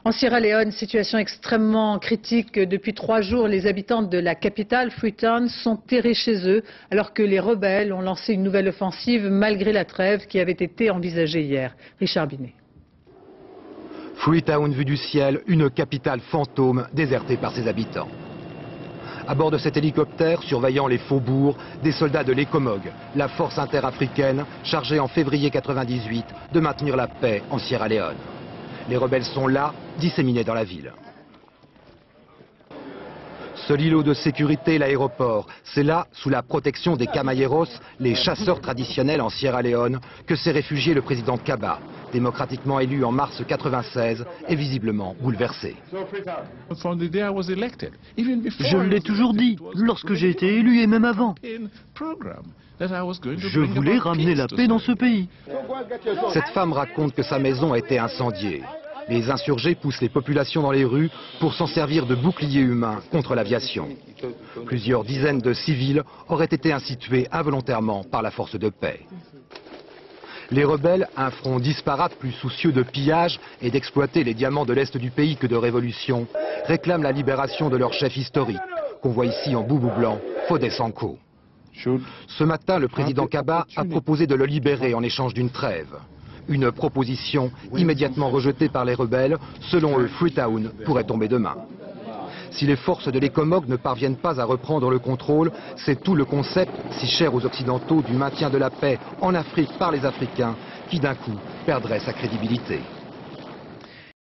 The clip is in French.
En Sierra Leone, situation extrêmement critique. Depuis 3 jours, les habitants de la capitale, Freetown, sont terrés chez eux, alors que les rebelles ont lancé une nouvelle offensive malgré la trêve qui avait été envisagée hier. Richard Binet. Freetown vue du ciel, une capitale fantôme désertée par ses habitants. À bord de cet hélicoptère, surveillant les faubourgs, des soldats de l'ECOMOG, la force interafricaine chargée en février 1998 de maintenir la paix en Sierra Leone. Les rebelles sont là, disséminés dans la ville. Seul îlot de sécurité, l'aéroport. C'est là, sous la protection des Camayeros, les chasseurs traditionnels en Sierra Leone, que s'est réfugié le président Kaba, démocratiquement élu en mars 1996 et visiblement bouleversé. Je l'ai toujours dit, lorsque j'ai été élu et même avant. Je voulais ramener la paix dans ce pays. Cette femme raconte que sa maison a été incendiée. Les insurgés poussent les populations dans les rues pour s'en servir de boucliers humains contre l'aviation. Plusieurs dizaines de civils auraient été institués involontairement par la force de paix. Les rebelles, un front disparate plus soucieux de pillage et d'exploiter les diamants de l'Est du pays que de révolution, réclament la libération de leur chef historique, qu'on voit ici en boubou blanc, Fodé Sanko. Ce matin, le président Kaba a proposé de le libérer en échange d'une trêve. Une proposition immédiatement rejetée par les rebelles. Selon eux, Freetown pourrait tomber demain. Si les forces de l'ECOMOG ne parviennent pas à reprendre le contrôle, c'est tout le concept, si cher aux Occidentaux, du maintien de la paix en Afrique par les Africains, qui d'un coup perdrait sa crédibilité.